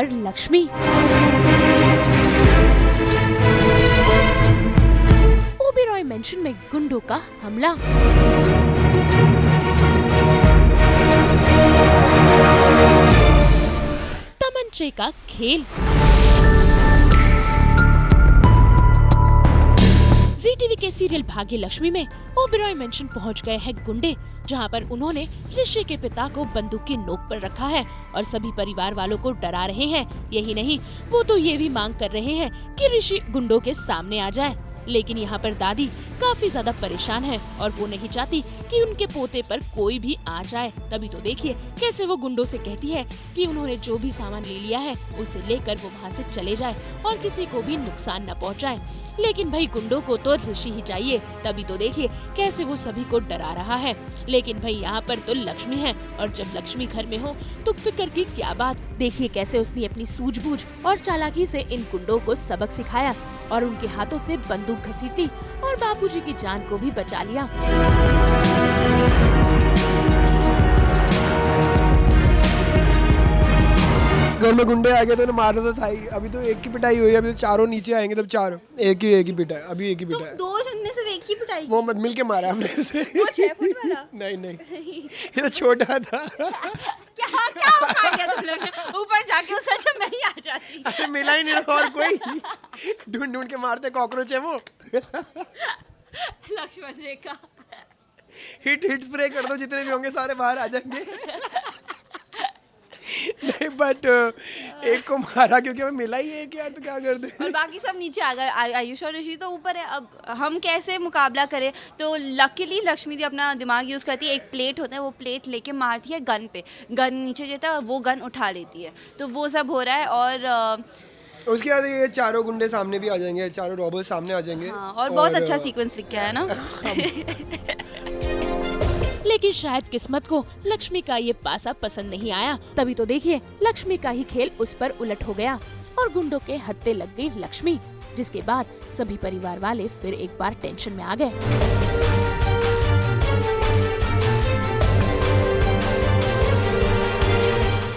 पर लक्ष्मी। ओबेरॉय मेंशन में गुंडों का हमला। तमंचे का खेल। ज़ी-टीवी के सीरियल भाग्य लक्ष्मी में ओबेरॉय मेंशन पहुंच गए हैं गुंडे, जहां पर उन्होंने ऋषि के पिता को बंदूक की नोक पर रखा है और सभी परिवार वालों को डरा रहे हैं। यही नहीं, वो तो ये भी मांग कर रहे हैं कि ऋषि गुंडों के सामने आ जाए। लेकिन यहाँ पर दादी काफी ज्यादा परेशान है और वो नहीं चाहती कि उनके पोते पर कोई भी आ जाए। तभी तो देखिए कैसे वो गुंडों से कहती है कि उन्होंने जो भी सामान ले लिया है उसे लेकर वो वहाँ से चले जाए और किसी को भी नुकसान न पहुँचाए। लेकिन भाई गुंडों को तो ऋषि ही चाहिए। तभी तो देखिए कैसे वो सभी को डरा रहा है। लेकिन भाई यहाँ पर तो लक्ष्मी है और जब लक्ष्मी घर में हो तो फिक्र की क्या बात। देखिए कैसे उसने अपनी सूझबूझ और चालाकी से इन गुंडों को सबक सिखाया और उनके हाथों से बंदूक घसीटी और बापूजी की जान को भी बचा लिया। घर में गुंडे आ गए तो मारना तो था ही। अभी तो एक की पिटाई हुई है, अभी तो चारों नीचे आएंगे तब चारों एक ही पिटाई। अभी एक ही पिटाई। दो जने से एक ही पिटाई। वो मत मिल के मारा हमने उसे। वो 6 फुट वाला? नहीं ये तो छोटा था। क्या उखाड़ लिया तुम लोग ने? ऊपर जाके उससे अच्छा मैं ही आ जाती। अरे मिला ही नहीं और कोई। ढूंढ के मारते कॉकरोच है वो। लक्ष्मण रेखा। हिट स्प्रे कर दो, जितने भी होंगे सारे बाहर आ जाएंगे। नहीं बट एक को मारा क्योंकि हमें मिला ही एक यार, तो क्या कर दे। और बाकी सब नीचे आ गए। आयुष और ऋषि तो ऊपर है। अब हम कैसे मुकाबला करें? तो लकीली लक्ष्मी दी अपना दिमाग यूज़ करती है। एक प्लेट होता है, वो प्लेट लेके मारती है गन पे। गन नीचे जाता है, वो गन उठा लेती है। तो वो सब हो रहा है और उसके बाद ये चारों गुंडे सामने भी आ जाएंगे, चारों रॉबर्स सामने आ जाएंगे। हाँ, और बहुत अच्छा सीक्वेंस लिख के है ना। लेकिन शायद किस्मत को लक्ष्मी का ये पासा पसंद नहीं आया। तभी तो देखिए लक्ष्मी का ही खेल उस पर उलट हो गया और गुंडों के हत्थे लग गई लक्ष्मी, जिसके बाद सभी परिवार वाले फिर एक बार टेंशन में आ गए।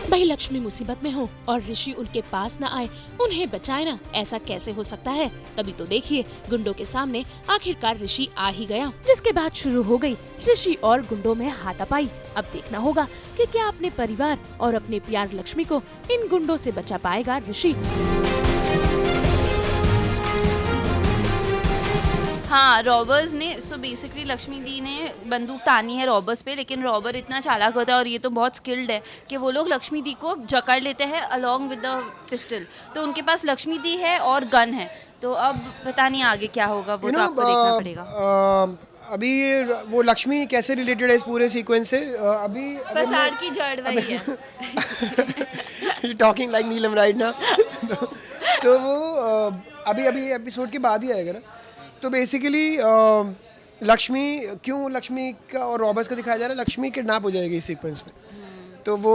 भाई लक्ष्मी मुसीबत में हो और ऋषि उनके पास न आए, उन्हें बचाए ना, ऐसा कैसे हो सकता है। तभी तो देखिए गुंडों के सामने आखिरकार ऋषि आ ही गया, जिसके बाद शुरू हो गई ऋषि और गुंडों में हाथापाई। अब देखना होगा कि क्या अपने परिवार और अपने प्यार लक्ष्मी को इन गुंडों से बचा पाएगा ऋषि। हाँ, रॉबर्स ने सो बेसिकली लक्ष्मी दी ने बंदूक तानी है रॉबर्स पे, लेकिन रॉबर इतना चालाक होता है और ये तो बहुत स्किल्ड है कि वो लोग लक्ष्मी दी को जकड़ लेते हैं अलोंग विद द पिस्टल। तो उनके पास लक्ष्मी दी है और गन है। तो अब पता नहीं आगे क्या होगा, वो तो आपको देखना पड़ेगा। अभी वो लक्ष्मी कैसे रिलेटेड है इस पूरे सीक्वेंस से? अभी फसाद की जड़ वही है। टॉकिंग लाइक नीलम राइट ना। तो वो अभी एपिसोड के बाद ही आएगा ना। तो बेसिकली लक्ष्मी क्यों लक्ष्मी का और रॉबर्ट्स का दिखाया जा रहा है, लक्ष्मी किडनैप हो जाएगी इस सीक्वेंस में। तो वो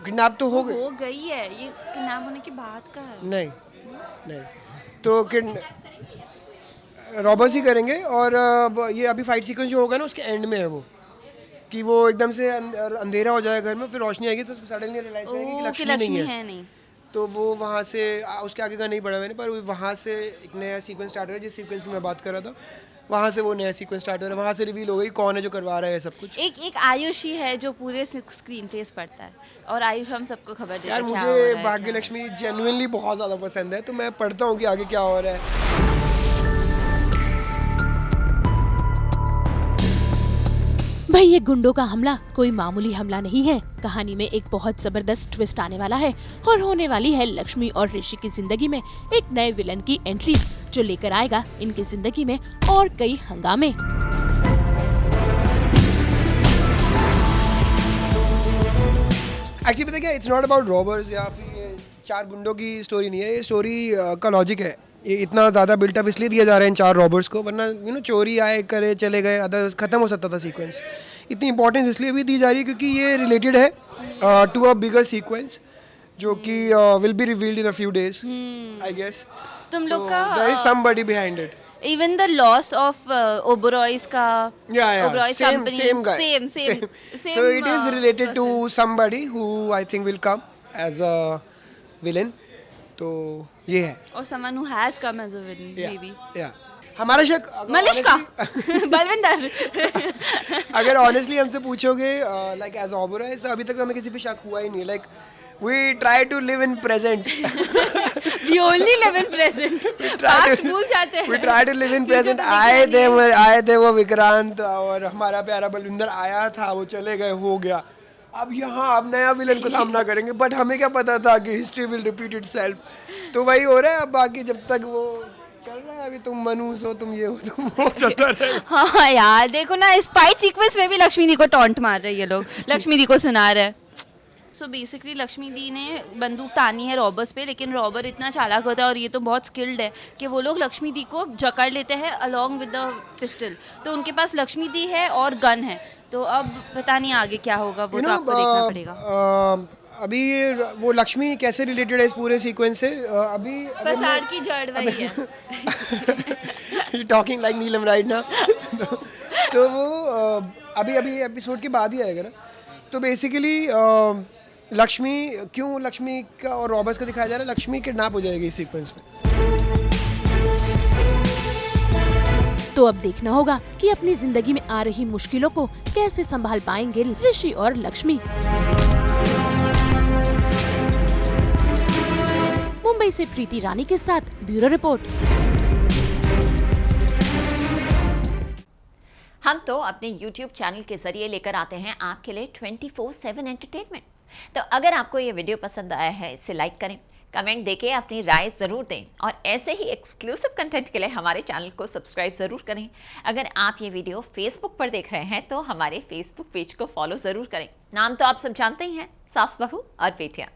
किडनैप तो हो गई है, ये किडनैप होने की बात का है। नहीं तो रॉबर्ट्स ही करेंगे। और ये अभी फाइट सीक्वेंस जो होगा ना उसके एंड में है वो, कि वो एकदम से अंधेरा हो जाएगा घर में, फिर रोशनी आएगी तो सडनली रियलाइज करेंगे कि लक्ष्मी नहीं है। तो वो वहाँ से उसके आगे का नहीं पढ़ा मैंने, पर वहाँ से एक नया सीक्वेंस स्टार्ट हो रहा है। जिस सीक्वेंस की मैं बात कर रहा था वहाँ से वो नया सीक्वेंस स्टार्ट हो रहा है। वहाँ से रिवील हो गई कौन है जो करवा रहा है सब कुछ। एक आयुष ही है जो पूरे स्क्रीन प्लेस पढ़ता है और आयुष हम सबको खबर देता है। यार मुझे भाग्य लक्ष्मी जेन्युइनली बहुत ज़्यादा पसंद है, तो मैं पढ़ता हूँ कि आगे क्या हो रहा है। भाई ये गुंडों का हमला कोई मामूली हमला नहीं है। कहानी में एक बहुत जबरदस्त ट्विस्ट आने वाला है और होने वाली है लक्ष्मी और ऋषि की जिंदगी में एक नए विलन की एंट्री, जो लेकर आएगा इनकी जिंदगी में और कई हंगामे। एक्चुअली पता क्या, इट्स नॉट अबाउट रॉबर्स या फिर ये चार गुंडों की स्टोरी नहीं है। ये स्टोरी का लॉजिक है। ये इतना ज़्यादा बिल्टअप इसलिए दिया जा रहा है इन चार रॉबर्स को, वरना चोरी आए करे चले गए अदर्स खत्म हो सकता था सीक्वेंस। इतनी इंपॉर्टेंस इसलिए भी दी जा रही है क्योंकि ये रिलेटेड है टू अ बिगर सीक्वेंस जो कि will be revealed in a few days I guess. तुम लोग का there is somebody behind it. Even the loss of Oberoy's ka Oberoy's same company, same guy, same. So it is related to somebody who I think will come as a villain, तो ये है। और someone who has come as a villain, maybe. या हमारा शक Malishka honestly- Balwinder अगर honestly हमसे पूछोगे लाइक एज ऑबराइज, तो अभी तक हमें किसी पे शक हुआ ही नहीं। Like we try to live in present, We only live in present. Past भूल जाते हैं. We try to live in present. तो आए थे वो विक्रांत और हमारा प्यारा बलविंदर आया था, वो चले गए, हो गया। अब यहाँ अब नया विलन को सामना करेंगे, बट हमें क्या पता था कि हिस्ट्री विल रिपीट इटसेल्फ। तो वही हो रहा है। अब बाकी जब तक वो चल रहा है, अभी तुम मनूस हो, तुम ये हो, तुम वो, चलता रहेगा। हाँ यार, देखो ना, इस फाइट सीक्वेंस में भी लक्ष्मी दी को टॉन्ट मार रहे हैं ये लोग, लक्ष्मी दी को सुना रहे हैं। सो बेसिकली लक्ष्मी दी ने बंदूक तानी है रॉबर्स पे, लेकिन रॉबर इतना चालाक होता है और ये तो बहुत स्किल्ड है कि वो लोग लक्ष्मी दी को जकड़ लेते हैं अलॉन्ग विद द पिस्टल। तो उनके पास लक्ष्मी दी है और गन है, तो अब पता नहीं आगे क्या होगा, वो तो आपको देखना पड़ेगा। अभी वो लक्ष्मी कैसे रिलेटेड है इस पूरे सीक्वेंस से? अभी फसाद की जड़ वही है। टॉकिंग लाइक नीलम राइट ना। तो वो अभी एपिसोड के बाद ही आएगा ना। तो बेसिकली लक्ष्मी, क्यों लक्ष्मी का और रॉबर्ट्स का दिखाया जा रहा है, लक्ष्मी किडनैप हो जाएगी इस सीक्वेंस में। तो अब देखना होगा कि अपनी जिंदगी में आ रही मुश्किलों को कैसे संभाल पाएंगे ऋषि और लक्ष्मी। मुंबई से प्रीति रानी के साथ ब्यूरो रिपोर्ट। हम तो अपने YouTube चैनल के जरिए लेकर आते हैं आपके लिए 24/7 एंटरटेनमेंट। तो अगर आपको ये वीडियो पसंद आया है, इसे लाइक करें, कमेंट देके अपनी राय ज़रूर दें और ऐसे ही एक्सक्लूसिव कंटेंट के लिए हमारे चैनल को सब्सक्राइब ज़रूर करें। अगर आप ये वीडियो फेसबुक पर देख रहे हैं तो हमारे फेसबुक पेज को फॉलो ज़रूर करें। नाम तो आप सब जानते ही हैं, सास बहू और बेटियाँ।